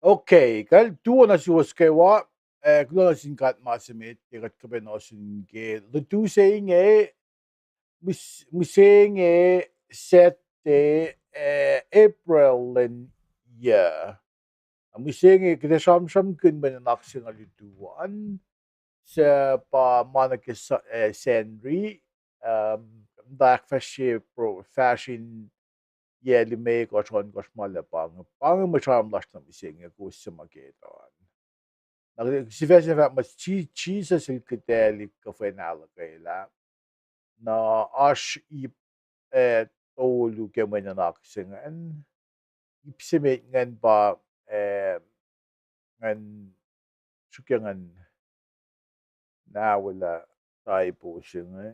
Okay, kal tuo na siwas kewa, kulo na singkat masimit, tikat kape na singe, lutu inge, misenge, sette, April and yeah. Misenge, kita sramsramkin ba na naksin na lutuan, sa pa manake Sanri, black fashion, yeah, liye koshon koshmala pang macham last na misenge ko sa magetawan. Si fes mas cheese silkiteli Kufwen Alukwelah na ash ip tolu kemen naksingan ipsimet ngan ba ngan sukyangan nawala tayo po siya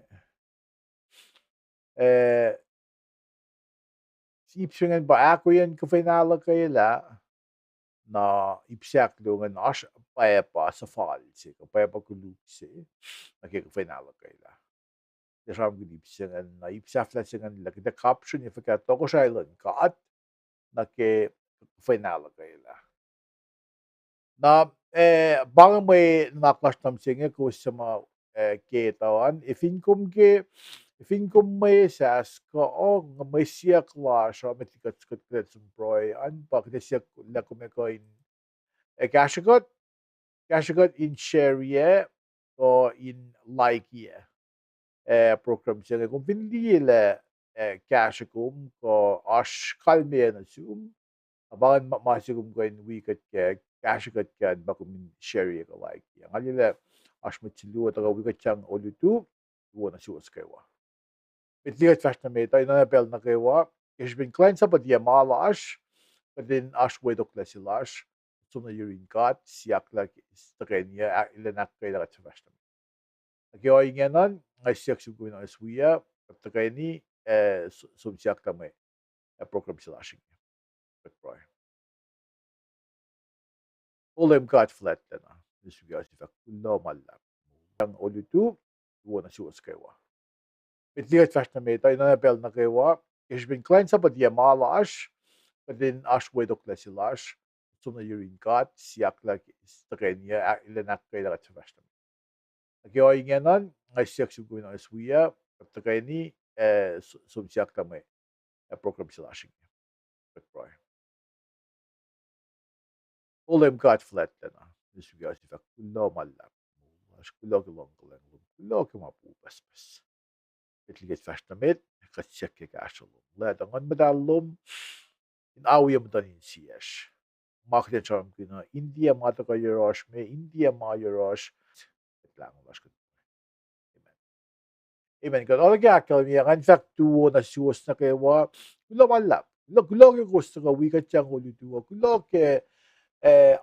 ipsingan ba ako yan Kufwen Alukwelah na ipsaklo ngan ash pa sa falsi pa kulukse Kufwen Alukwelah. Yaşam gibisinden na ipsaflasingan lagi the caption if ka toko silent kat na ke final kaila. Na bang may naklastam singe ko sa mga ketawan if income may sas ko o may siya klasha metikat skut broy an pak de siya la kumekoin kashigot in share o in like program siya kung pinili kashikum ko ash kalme na sum abangan masigum ko in wicket ke kashikat kan bakum share ko like yang alila ash matilu at wikutyang olutu tuwa na siwas kewa pitligat fast na meta ina bel na kewa has been client sa padia mala ash but then ash wedok la silash sumna urine cut siyak like tukeni ilanak kaya ka fast na kewa ingenan siyak sugu na suya tukeni sumsiyak tamay program silashing Right. Ulem got flat na. This guys if Kulo malap. Ang olutu tuwa na siwas kewa. Pitligat fast na meta ina bel na kewa has been client sa padia mala ash but then ash wedok la silash sumna urine cut siyak like tukeni ilanak kaya ka fast na kewa ingenan siyak sugu na suya tukeni sumsiyak tamay program silashing Right. Ulem got flat na. This guys if Kulo malap. Kulo Kulo kumapupas. Pitligat fast na met katsyak ke kashalom. Let ang madalom in awiyam danin siyash. Makden charm kina India mata ka yorosh me India ma yorosh. Lang lash ko. Amen. Amen. Kan ola gakal niya in fact tuwo na siwas na kewa. Kulo malap. Kulo ke gusto ka wikutyang ulutuwa. Kulo ke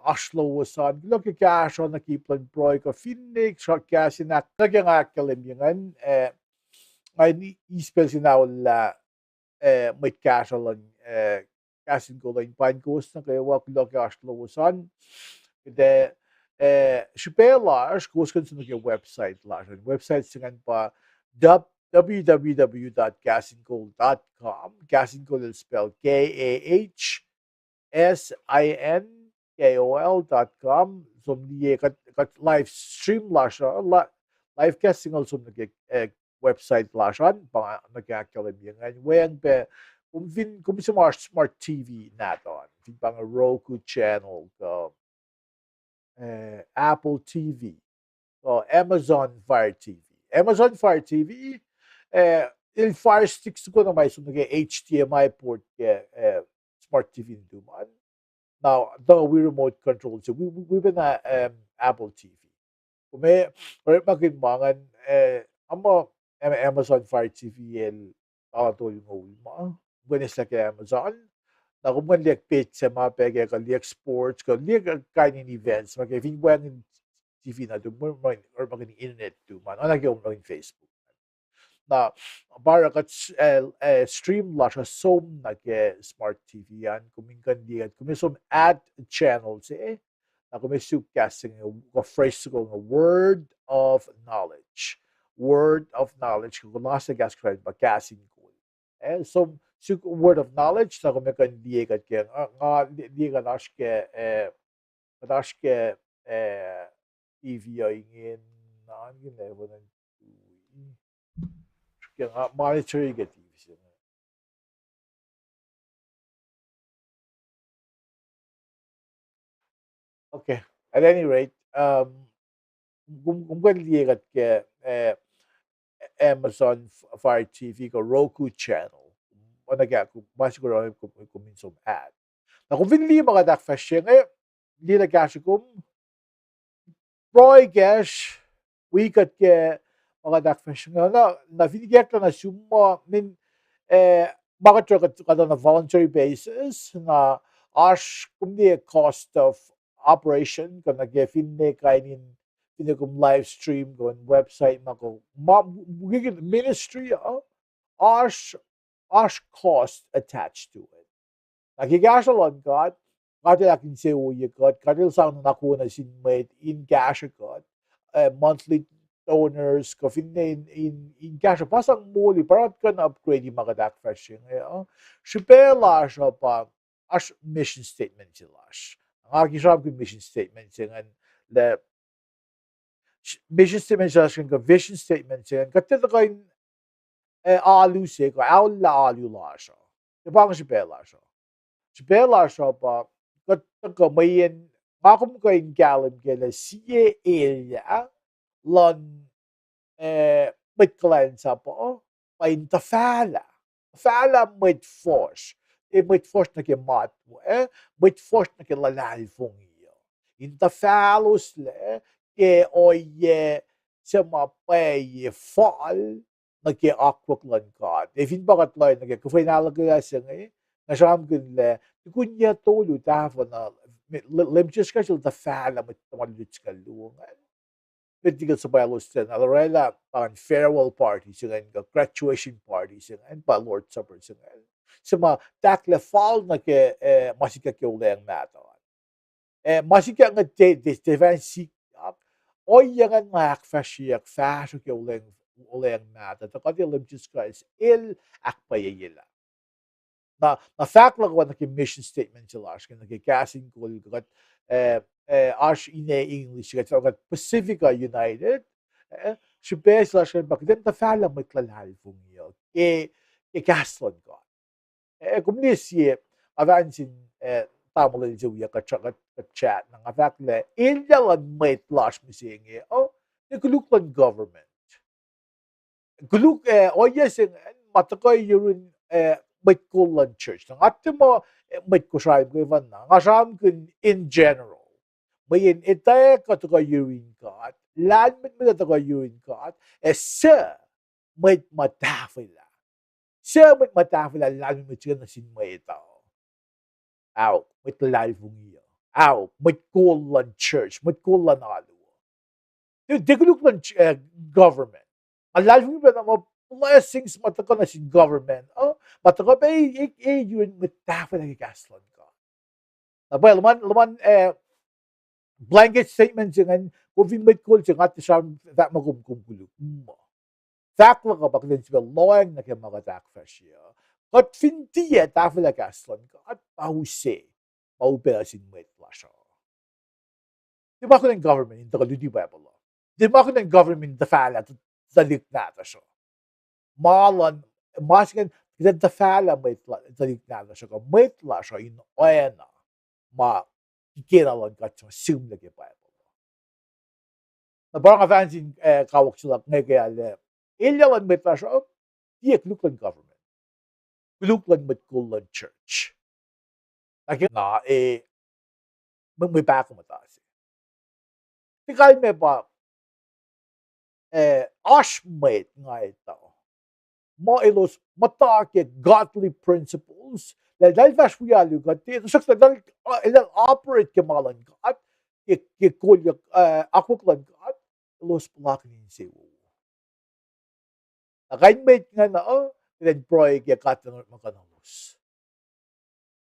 ashlowasan. Kulo ke kasha na kiplan proy ka finnik shak kasi na nagyang akalim yan ay ispel sinawala may kasha lang kasin ko lang pankos na kewa kulo ke ashlowasan. De Shupelash goes kan sa website lash. Website singan pa www.gasincoal.com. Gasincoal is spelled KAHSINKOL.com. So liye kat live stream lash live casting also website lashan pa nagkakalim yan. Weng pe kung smart TV naton. Pang Roku channel ko. Apple TV, or Amazon Fire TV. Amazon Fire TV, il Fire Sticks ko na may sunod HDMI port ke smart TV duman. Now, though we remote control, so we've been Apple TV. Kume, or makinmangan, amo Amazon Fire TV el auto yung ulma. Buenos like Amazon. Na kung liek pizza mapege ka liek sports ka liek kainin events mag if yung TV na do or maging internet do man. Ano yung maging Facebook. Na para kat stream la siya som smart TV yan kumingkan diyan kumisum ad channels na kumisukasing ko phrase ko nga word of knowledge kung nasa gas credit ba casing ko so word of knowledge na kumikan diyan kat kaya nga diyan kadash ke TV ingin na angin level ng kaya monetary gatives. Okay. At any rate, kung lihat ke Amazon Fire TV ko Roku channel. O naga kung masiguro kung minsan ad. Na kung hindi mga dakfashion hindi nagkasya kung Roy Gash wikat ke mga dakfashion na vinigyan ka na suma min bakit ka on a voluntary basis na ash kung the cost of operation kung nag-finne kainin pinagum live stream go website mako gigit ministry ash cost attached to it. Nakigasalon God, kadil akin se uye God, kadil sa nakuna sin made in cash God, monthly donors ko finne in cash pasang muli parat kan upgrade yung mga dak fashion shipela siya pa as mission statement sila ang aking sarap ko mission statement sila the mission statement sila ka vision statement sila katila ko yung alu se ko alu la siya diba ang shipela siya pa katila ko mayin makum ko yung galim kaya siya area lon mit sa po paintafala. Fala mit force. Mit force na ke mat mo mit force na ke lalalfong iyo. Intafalos le ke oye sa mapay fall na ke akwaklan ka. If in bagat loy na ke Kufwen Alukwelah nasam kun le kunya tolu tafo na limchis ka sil tafala mit tamaluts ka luongan. Political sabaylos din. Alorela, farewell parties, graduation parties, pa Lord Supper. Sa mga takle fall na ke masika ke ulayang nato. Masika nga defense seek up. O yang nga akfashiyak fasyo ke ulayang nato. Takot yung limchis Christ, akpayayila. Na fact lang na ke mission statement sila. Kaya nagkikasing ko ash inge English kat Pacifica United شبه slash bakit تفاعل مثل الهالفونية كاسلون قال كومنيسي أفانسين تعمل الجوية كتشات نعم فاكلة إلا لن ما يطلعش مسينجي أو نقولك لن government قولك أو يسين ما تغيرون بتقول لن church نعم أتما بتكشايب كيفان نعم عشان كن in general Mayin ita katagayuin ka lan mit katagayuin ka sa mit matafila lan mit na sin maita aw mit lalfung iyo aw mit kulan church mit kulan alu di ko lan government ang lalfung ba na blessings mataka na sin government mataka ba yun matafila kaslan ka abay laman blanket statement dengan kung may cool siya at siya that magkumkulo. Fact lang kapag din siya loyang na kaya magatak siya. Kat hindi tafila kaslan ka at pahuse paupelasin Mwet siya. Di ba ako ng government in the Bible? Di ba ako ng government tafala talik nata siya? Malan maskan tafala Mwet talik nata siya. Mwet siya in oyana ma kikiralan ka siya sim lagi Bible. Na parang fansin kawak sila ngay kaya le. Ilyawan may siya Tiek luklan government. Luklan met kullan church. Na may bako mataas. Tikal me ba ashmate nga ito. Mailos matake godly principles. Dahil vash wiyalu gati. Sak dahil operate kemalan kat. Kikulyak akuklan kat. Los palakin siwo. Nakainmate nga na then proy kaya katan makanalos.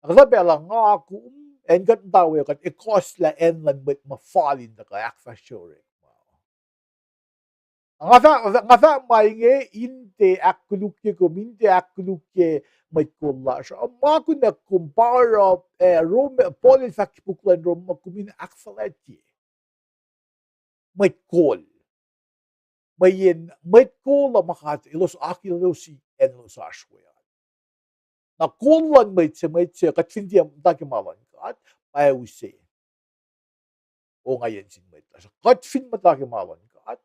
Nakasabi lang nga ako and kat dawe kat ikos la en lan mit mafalin na kaya akfasyorik. Ngasa mainge inte akkulukye ko minte akkulukye may kulla siya. Mako na kumpara Rome polifak puklan Rome kumin akfaletje. May kol. May kol la makat ilos akilosi en los ashweya. Na kullan may tse kat hindi takimalan kat ayuse. O ngayon sin may kat fin matakimalan kat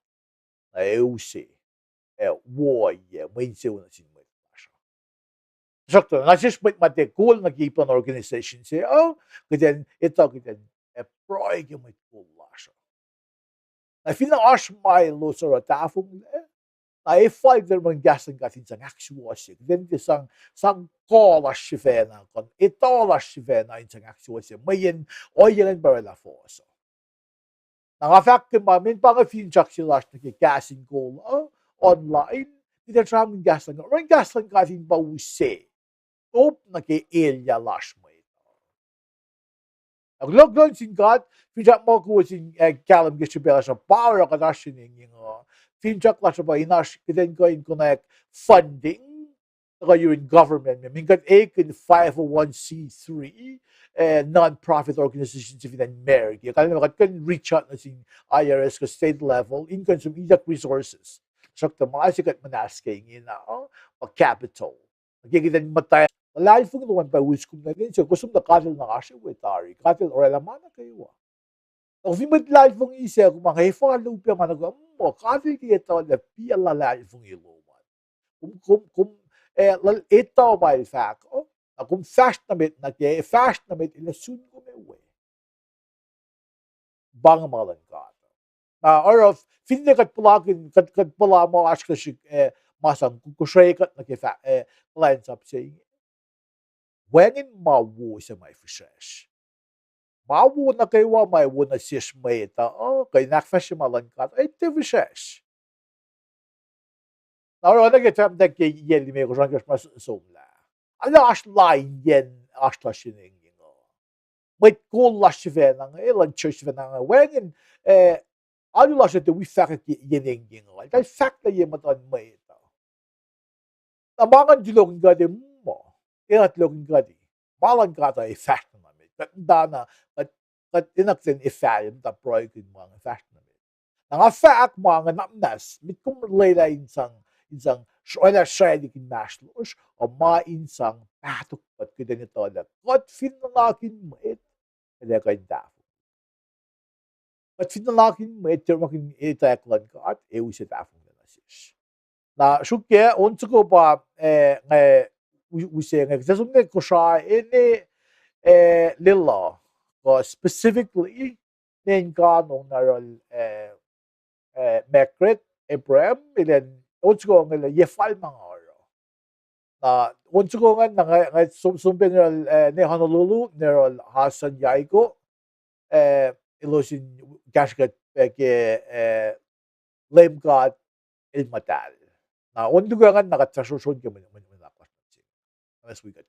ayuse. Woye may tse na sin may tasha. Sakto na just may mate cool nag-ipan organization say kiten ito kiten proy yung may kulla siya. Na fin na ashmay lo sa ratafong I find there man gasan katin sang actuosik. Then the sang kola shivena kon itola shivena in sang actuosik. Mayen oyen barela foso. Nangafak mamin pang fin chak silas na gasin ko online. Dito tramin gasan. Ran gasan katin ba use. Top na ke elya lash mo ito. Naglogdon sin God. Pinjak mo ko sin kalam gishibela sa power kadashin yung Finjak la ba inash kiden ko in connect funding you're in government mingat in 501c3 non-profit organizations if in America can reach out na sin IRS ko state level in consume idak resources sakta mga sikat manaskay ina capital nagigitan matay life ng naman pa wiskum na din so kusum na katil na asya wetari katil orela mana kayo Of iemand live van isa kung mga follow pa man ako mo kasi ito na pila live van iluwan. Kung ito ba fact kung fast na bit ilasun ko may way. Bang malan ka. Or of hindi kat plugin kat pala mo as kasi masang kusray kat clients up saying when in mawu sa my fishes. Mawu na kewa may wuna sahme ita kay nakfashimalan ka ite vishesh. Now na get up that yeli me ko rangas mas somla. Ala asla yen asla shining May ko lashvena elan churchvena when alu lashte we fact yening like I fact na yematan may ita. Tamangan dilog gade mo. Ilat log gade. Malan ka ta fact Dana, but inaktin ifayim ta proyectin mga fashion. Nga fact mga namnas, mit kum layla insang wala shredik in mashlush o ma insang patok pat kiden ito na kot finalakin mait kaya kay dafo. Kot finalakin mait termakin itaklan ka at ewis dafo na nasish. Na shukye onto ko ba weacng zasumne ko siya lilla specifically nen kanong naral mekret Abraham ilan onsko ng yefal mga oro na onsko nga sumpen ne Honolulu neral Hasan Yaiko ilosin gasket ke lemgat ilmatal na ondugo nga nakatrasosyon ke manakwas unless we got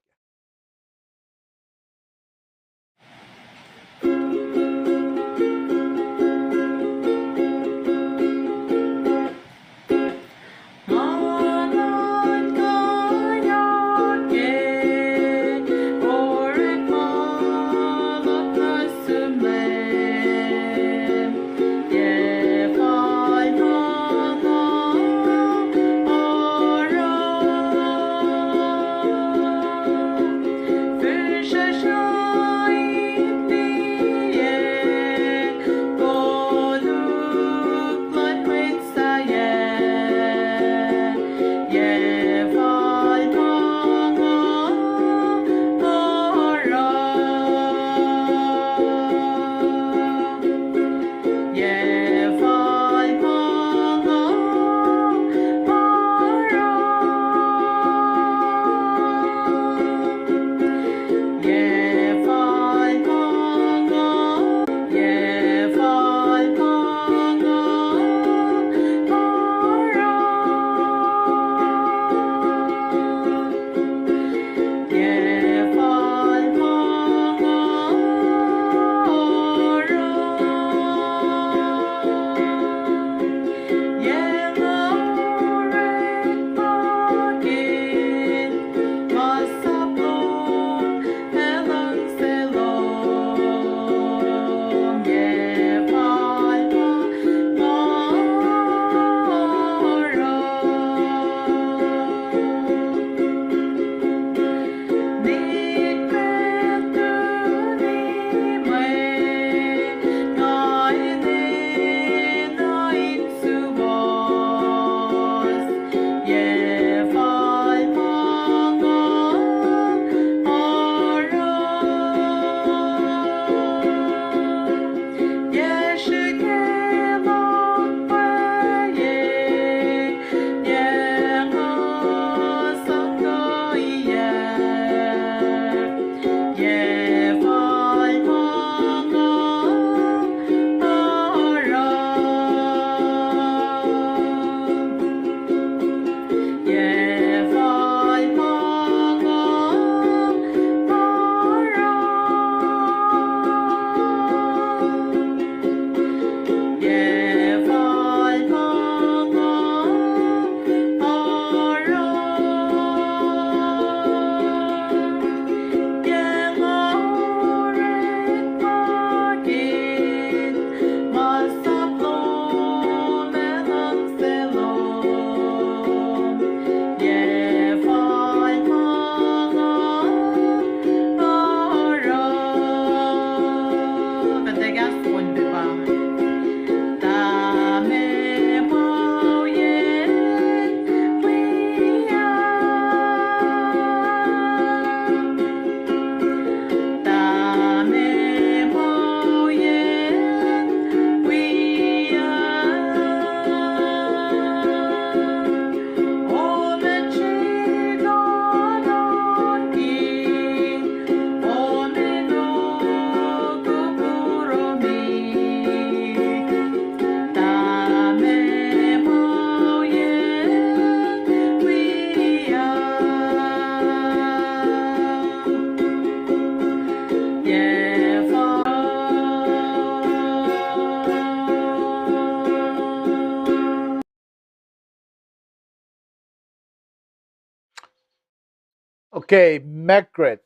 Okay, Mekret.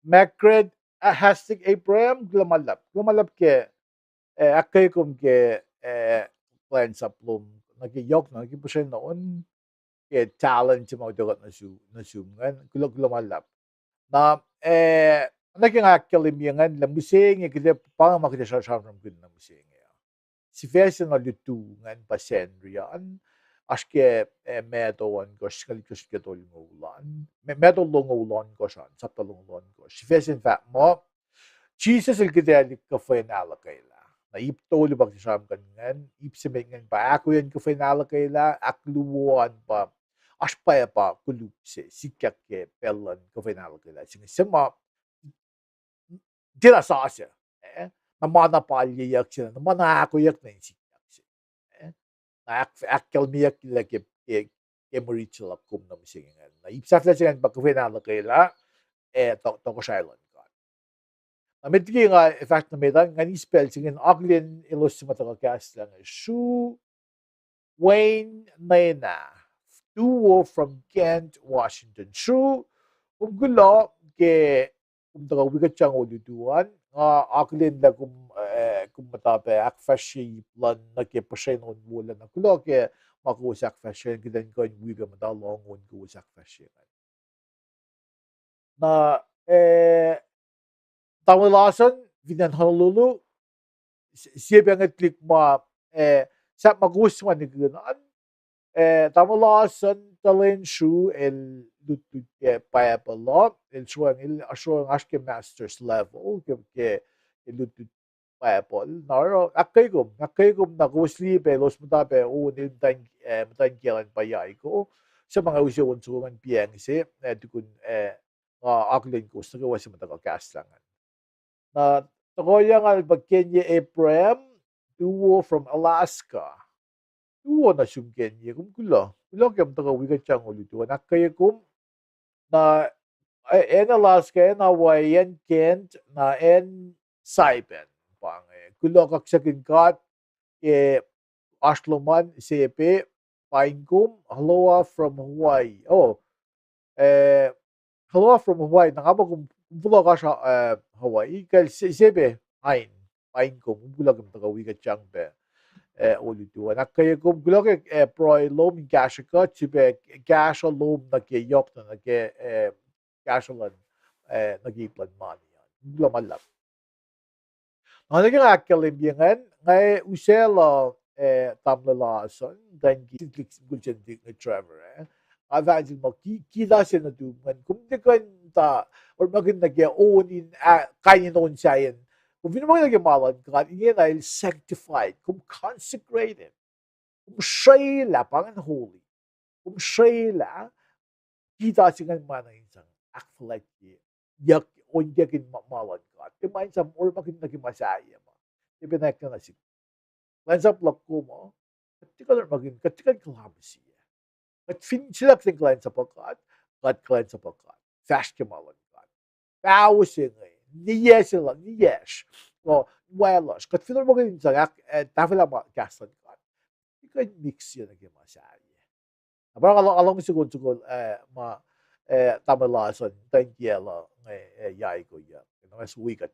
Mekret hastik Abraham glamalap. Glamalap ke akay kum ke plan sa plum. Nagiyok na naging po siya noon ke talent sa mga dagat na sumungan. Glamalap. Na naging akalimyangan la misenge kita pang makita sa sramsramkin na misenge. Si versen na lutungan pa Sanri yan. Aske medoan ko skalikus ketol ngulan. Medol ngulan ko siya, sa talungulan ko. Si versen fa mo, Jesus il gideli Kufwen Alukwelah. Na iptoli bag siyam kanyan, ipsimengan pa ako yan Kufwen Alukwelah, akluwan pa, aspaya pa kulupse, sikyak ke pelan Kufwen Alukwelah. Sige sema, dinasasya. Namana palyayak siya, namana ako yak na yung sikyak siya. Akkelmiyak like Emorichel kum na misingen. Na ipsafla siya ba Kufwen Alukwelah to ko silent god. Na medgi nga effect na medan nga ni spell singen aglin ilos mata ka cast lang Shu Wayne Nena duo from Kent, Washington. Shu Kulo ke taga wikutyang ulutuan nga aglin la kum matape akfashi plan na ke pasay non mula na kulo ke makusak fashion gidan ko wiga madalong on kusak fashion na tawalasan vinan Honolulu siya nga click mo sa magusman ni ganoon tawalasan talent shoe el lutlut ke pacl el showing aske masters level ke lutlut pacl naro akay gum na kusli pe los mutape nil mutan kilan payay ko sa mga usyon sungan Paing si tukun aklen ko sa gawa sa matagal kaslangan na tokoya nga bagkenye Abraham duo from Alaska duo na sumkenye kulo kem taga wikutyang ulutuan akay kum na en Alaska en Hawaii en Kent na en Saipan pang kulo kaksakin kat Ashloman sepe Paingkum Aloha from Hawaii. Oh, Aloha from Hawaii. Nakaba kung pulo ka sa Hawaii. Kaya sepe Hain Paingkum. Kumpula kang tagawi ka tiyang be. Ulutuan. Nakaya kung kulo ka proy lom gasha ka. Sipe gasha lom na ke yok na ke gasha lan nagiplan mani. Kumpula malap. Naging akalimyangan ngay usela tamlalasan dan gitlik gulchen dik na Trevor avajin mo kita siya na duman kung di kan ta or magin nagya onin kainin on siya kung mo nagya malan ka inge na sanctified kung consecrated kung shayla pangan holy kung shayla kita siya nga manang isang act like yak on yakin malan ka timain sa or magin nagya masaya mo ibinek na si Lens up love ko mo, ketika maging ketika kelamsi Het vind sila klein sa pagkat, kat klein sa pagkat. Fast kemalan kat. Taos inge, liye sila, liyesh. O, welos. Kat finor mo ganun sa tafela ma kasan kat. Ikaw mix yun ang masari. Parang alam mo siguro ma tamalasan, tangyela, yay ko yan. Mas wikat.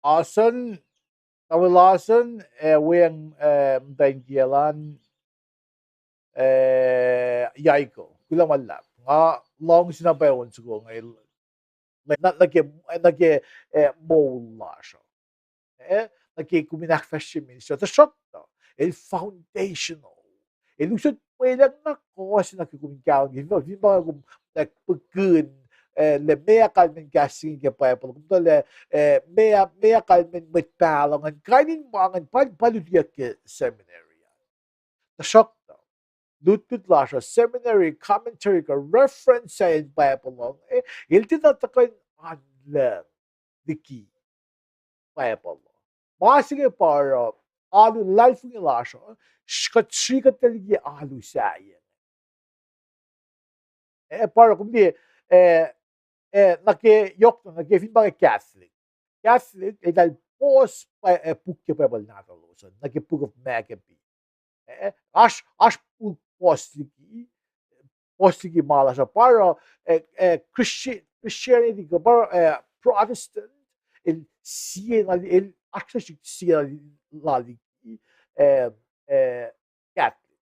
Asen, kawilasan, wiyang mtanggilan, yaiko, kulang malap. Nga, long sinabayon siguro ngayon, moul lasr. Kuminak fashionistas, det köpta, el foundational. Lusot pwede na ko kasi nakikuminkaw vi mga nagpagkun le mea kalmen gasing ke pacl kumto le mea kalmen pacl ang kainin mo ang paludyak ke seminary. The köpta. Lutlut lasr seminary commentary ka reference sa pacl ilti na takoy anlam diki pacl. Masige para alu life ng lasr şikat taligi alu sayen. Para kumdi yok nake fin mga Catholic. Catholic dal pos pukke pebal natalosan nake pug of Maccabi. Aż posliki malasha para Christianity ka para Protestant el siena el actually siena lali Catholic.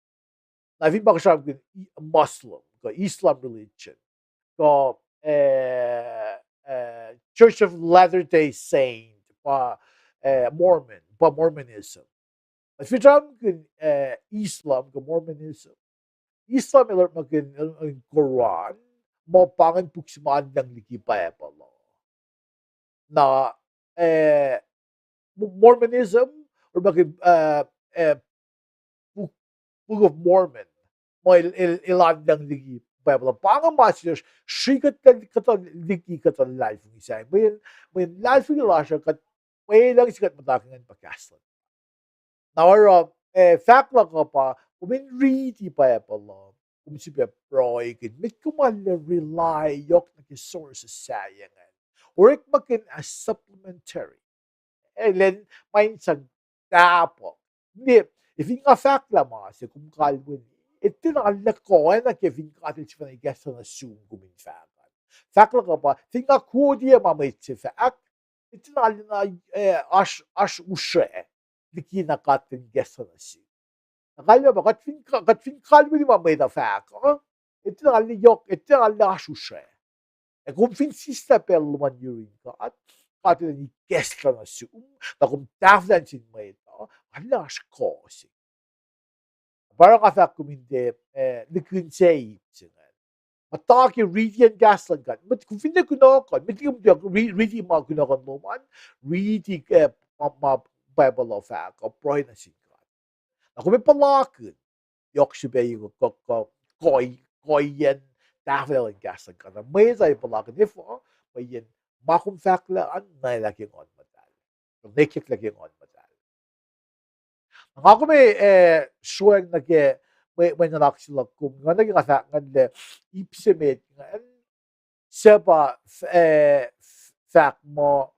Na vi ba siya Muslim, ka Islam religion, ka Church of Latter-day Saint, pa Mormonism. At vi Islam, ka Mormonism. Islam alert magin ang Quran, mo pangan puksimaan ng likipaya pa lo. Na Mormonism or magin Book of Mormon, mo ilan ng ligi Bible. Pangan masir shikat katon ligi katon life ng isa. May life ng lasr kat may lang sikat matakingan pa kaslan. Now fact lang ko pa kumin read pa lo. Si Proy mit kuman rely yok na sources sayangan. Or ik makin as supplementary. Len main sa tapo. Hindi, if nga fact la mas kung kalwin. Ito na ang lako na kevin katil si fanay gesta na zoom kumin fact. Fact lang pa, tinga kudiya mamay si fact. Ito na ash ushe. Liki na katil gesta na zoom. Nakala ba katfin kalwin mamay na fact. Ito na yok, ito na ash ushe. Kung fin sista pel man yurin ka at katil ni gesta na zoom. Na kung taflan sin may ito, ala ash kosi. Para ka fact kuminde likin say mataki reading gaslan kan but kung finna kuno kon mit yung reading mo kuno kon mo man reading ma Bible of fact o proy na sinkan ako may palakin yok si be yung koyen tafel gaslan kan may say palakin if may yen makum fact la an na laki on matal nekik laki on matal. Ako may suwag may nanak sila kum nga naging kasangan le ipsimit nga seba fact mo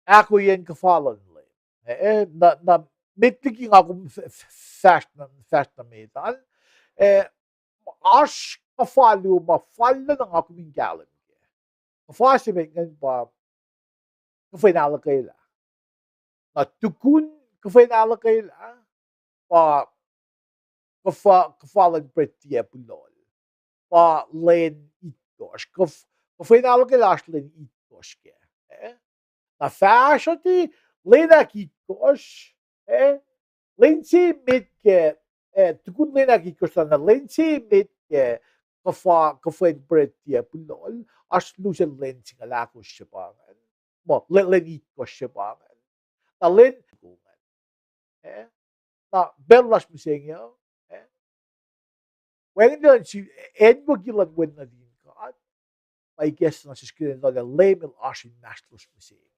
ako yan kafalan le na mitliging ako fast na metan ash kafalo mafala ng ako min galan kafasimit nga pa Kufwen Alukwelah na tukun Kufwen Alukwelah pa kafalan pretia pulol pa len itos Kufwen Alukwelah len itos ke na fashati lenak itos len si mit ke tukun lenak itos na len si mit ke Kufwen pretia pulol as lusen len singalakos siya pa mo len itos siya pa na len na belas misenge when si edmo gilan when na din ka I guess na si screen na label asin nastlos misenge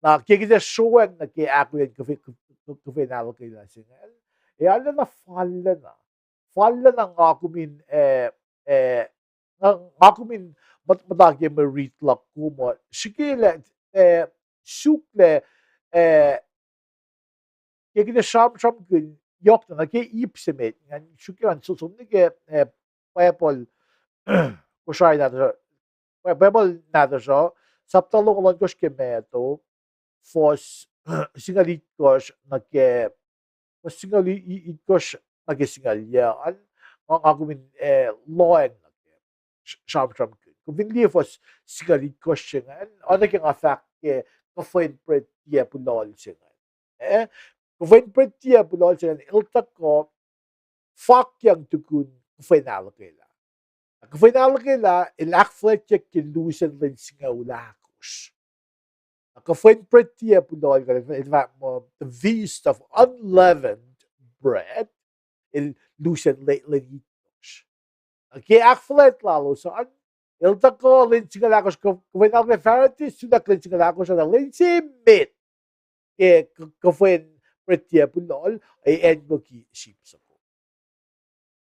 na kikita suwag na kay ako yan Kufwen Alukwelah singal ala na falla na nga kumin nga kumin matagi maritlak ko mo sikile sukle kikita sramsramkin yok na kay ipsimit nga sukiran susumni ke pacl kushay na pacl na so saptalo ko lang ke meto fos singalit kos na ke singalit kos na ke singalya ang kumin loen na ke sramsramkin kung hindi fos singalit kos singal ano ke nga fact ke Kufwen pretia pulol singal Kufwen pretia pulol singal iltak ko fuck yang tukun Kufwen Alukwelah Kufwen Alukwelah ilakfletjek ke lusen len singaulakos Kufwen pretia pulol in fact mo the feast of unleavened bread il lusen len itos ke akflet lalo saan iltak ko len singalakos Kufwen Alukwelah Pharisees sudah len singalakos na len si mit ke Kufwen pretia pulol ay edmo ki sipsako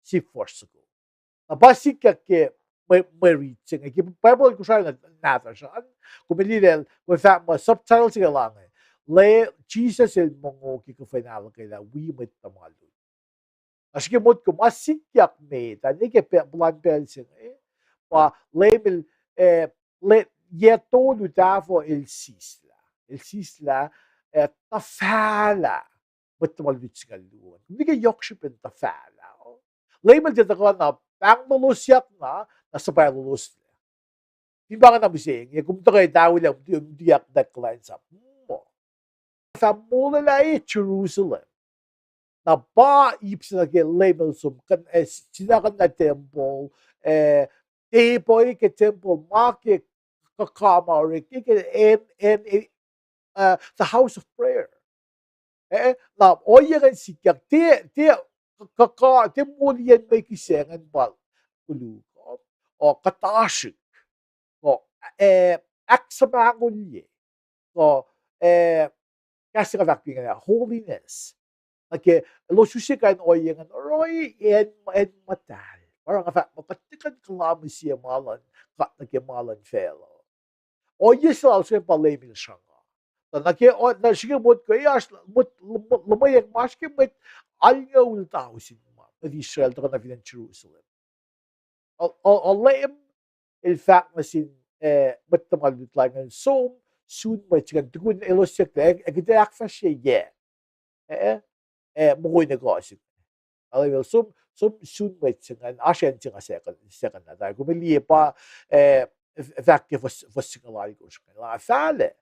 si forsako abasi ke may reaching ki Bible ko siya na nata siya kumililel with that mo subtitle siya lang Jesus el mongo ki Kufwen Alukwelah we met tamalu. Aşkı mut ku masik yakme ta ne ke plan pelsin pa label le yeto lutafo el sisla. El sisla tafala met tamalu tskalu. Hindi ke yokshipin tafala. Label jeta ko na pang lulusyak na nasa pa lulus. Timbangan na misenge kung to kay daw lang diyak decline sa mo. Sa mula na Jerusalem. Na ba ipsa ke label sum kan sinakan na temple tepoy ke temple market kakamari ke and the house of prayer na oye kan sikyak te kaka te mulian may kisengan bal kulu o katashik ko aksamangulye ko kasi kavakting holiness. Okay, lo susikan oyengan roy en matal. Parang mapatikan kalami siya malan kat nagmalan fellow. Oye sa also palemil siya nga. Nake na sige mot ko yas mot lumayang maske met alga ultao sin ma. Israel to na finan Jerusalem. Olem il fact na sin met tamalut lang en so soon met sigan tukun elosek egde akfa siya ye. Mukoy negosyo. Alam mo, soon weacng asyan siya second na dahil kung liye pa effective was singalari ko siya. Fale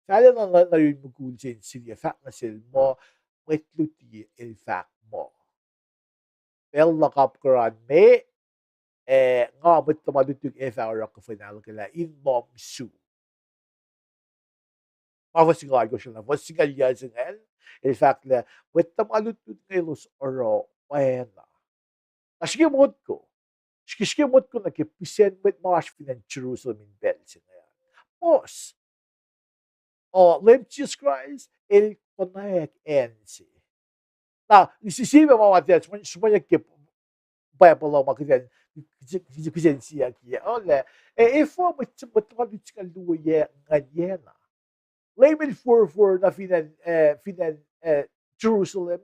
na rin magkulsin siya fact na sila mo lutlut il fact mo. Pel nakapkaran me nga mo tumalutug FR Kufwen Alukwelah in mom su. Was singalari ko siya na was singalya singal. In fact, with the malutut ngayon oro, na. Naskimot ko. Skimot ko na kipisen with mga finan Jerusalem in Belgium. Pos. Lem Jesus Christ, el konayak ensi. Na, isisiba mga matyas, sumaya kip, Bible lang makita, kisen siya kiya. Ole, ifo, matmalit ka luye, nganyena. Label for na finan Jerusalem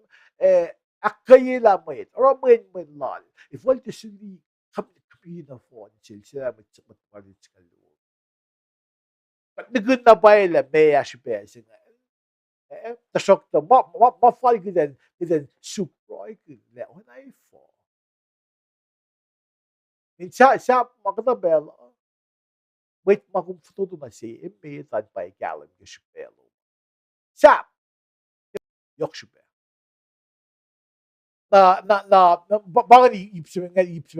akayela met or men lal if what to see kami na phone sila met kalu but the good na baila may ashpe singa the shock the ma fall gidan suproy le on I for min sa makadabel wait makumfuto na si embe tan pa ikalam gishpelo sa yokshpe bakit iipsimen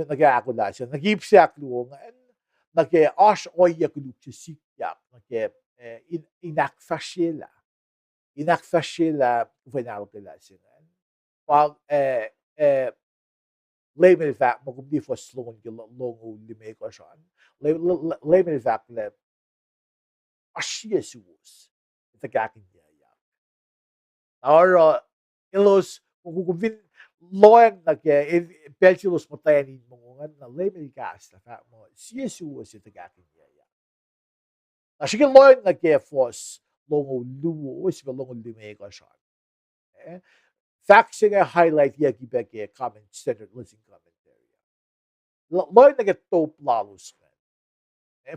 nag-aakulasyon, nag-iipsiyak luong, nag-ash oya kuluksisikyak, inakfashila, Kufwen Alukwelah, pag label fact, magumdi for slong longo lime ko siya, label fact, ashiya suwos, itagakin niya. Or, ilos, kung loyang pelsilos matayanin mo nga na label gas na fact mo siya suwas ito gakin niya. Sige loyang fos longo lowos longo lime ko siya. Fact siya highlight ya kibek comment standard listening commentary. Loyang top lalos nga.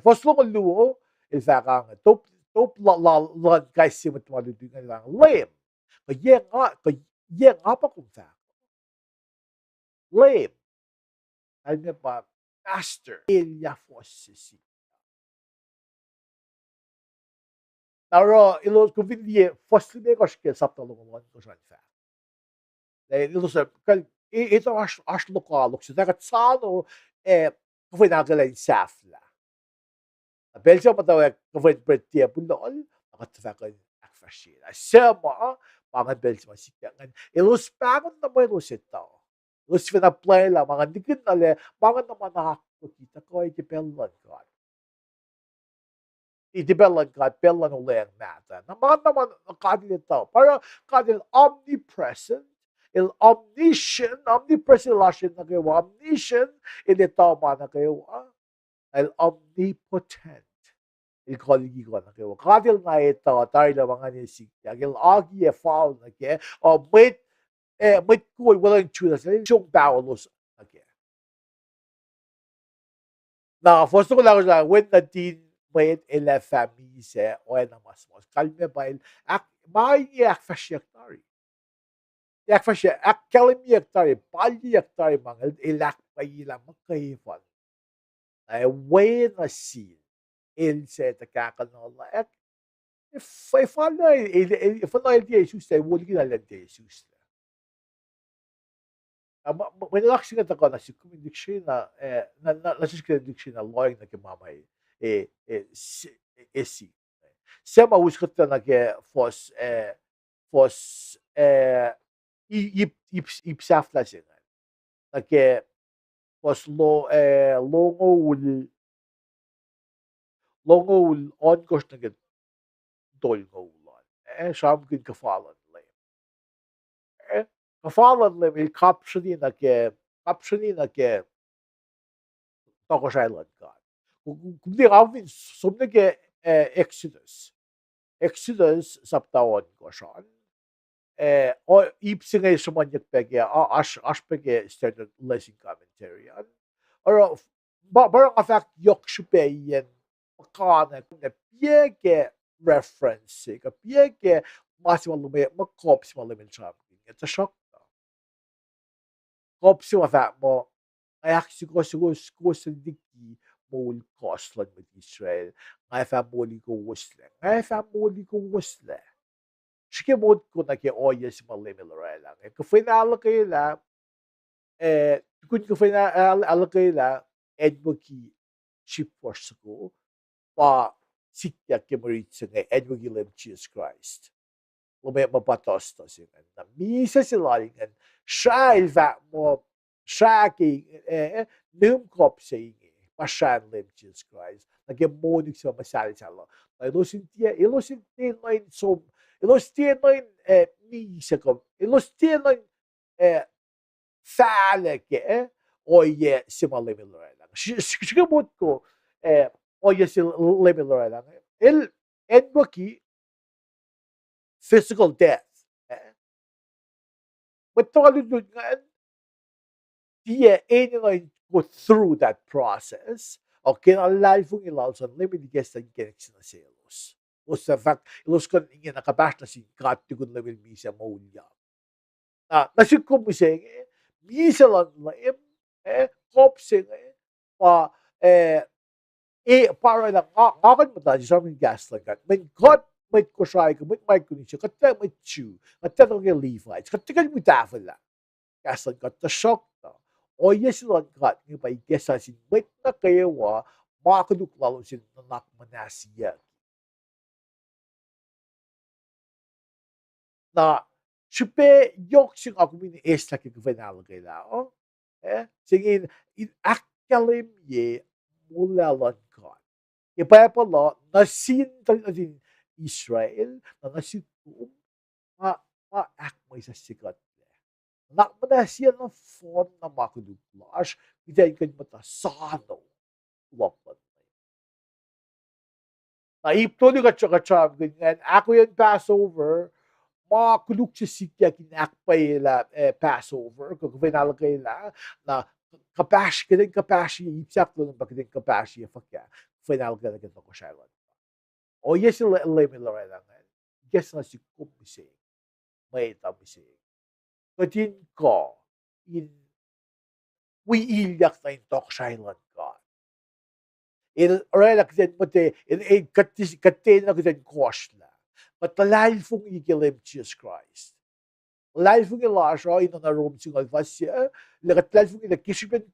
Fos longo luwo in fact ang top guys siya matumaludungan lang lame. Kaya nga pa kung fact. Lame. Ano pa? Master. Ilya Fossisi. Now, ilo convince fossile ko siya sa talungan ko siya fa. Ilo sa ito as lokal siya dagat salo Kufwen Alukwelah safla. Belgium patawa Kufwen pretia pulol nakatfakan akfashila. Sama mga Belgium sikangan. Ilo spagon na mo ilo sitaw. Los pinaplay lang, mga dikit na le, mga naman nakakakita ko, ikipelan ka. Ikipelan ka, pelan ulit natin. Na mga naman nakakita, para kadil omnipresent, omnipresent lashin na kayo, omniscient, hindi tama na kayo, omnipotent. il kolegi ko na kewa katil na ito tayo na mga ni sikya il agi e fall na ke o Mwet ko walang chula sa yung bawalos na ke na first ko lang sa when na din Mwet ela famille se o na mas kalme ba il ak mai ak fashiaktari yak fashiak ak kalmi yaktari pali yaktari mangal ilak pa ila makahifan ay way na si il se ta kakanola ek if I Jesus say wala ginalan Jesus may nalaksing at ako na si kumindiksi na nasiskindiksi na loyang na kimamay si siya mauskot na nage fos ipsafla siya nage fos longol on kos nage dolgolon sramkin kafalan kafalan il kapsrweyacn tokos island ka kung di kami sumnege Exodus saptawan ko siya o ipsingay sumanyak pege pege standard lesson commentary or barang fact yok shupeyen makana na piege reference ka piege masimalume makops malumin siya ito shock kops yung fact mo ay siguro sindiki moul kostlan with Israel ngay family ko wasle Shikimod ko na ke oyes malimilorela. Kufwen Alukwelah Kufwen Alukwelah Edwoki chief force ko pa sikya ke weacng Edwoki lem Jesus Christ. Lume mapatos to singan. Na misa silalingan siya ilva mo siya ki numkop sa inge pasyan lem Jesus Christ. Nagyamonik sa masali-salo. Ilusintiya na so Ilustinoin miseko, ilustinoin fälke oye simalimilorela. Shikamot ko oye simalimilorela. Edwoki physical death. But lutlut nga diye anyone go through that process. Okay, alive kung ilalsan limited guest ang connection na selos. Sa fact, iluskon inge nakabash na si katigun level misa moul ya. Nasikko misenge, misa lang laim, kopsing, pa, para lang, ngakan mo tayo, sa mga gas lang kan. Men God, may kusay ka, may kunisya, kata may chew, kata ng Levites, kata ka mo tafel lang. Gas lang kan, shock na. O yes lang kan, nga pa igesa sin, may na kewa, makaduklalo sin nunak manasiya. Na şüphe yok çünkü akımın esnaki Kufwen singin akkalim ye mulalan kan. Ipapala nasin din Israel na nasitum akmay sa sikat. Nakmana siya ng fon na makuduklas, hindi ka matasano. Wapat. Naiptuloy ka tsaka ganyan. Ako yung Passover, makuluk sa sikya kinakpay la Passover, Kufwen Alukwelah na kapashi ipsak lo ng bakit kapashi fakya Kufwen Alukwelah kita ko siya lang. O yes lemilore lang. Yes na si kumising. May tamising. Katin ko in we ilyak na in tok silent God. In relak din pati in katin na kitin kosla. But the life of Jesus Christ. Life of Elijah in the room single Vasia, like a life of the Kishiban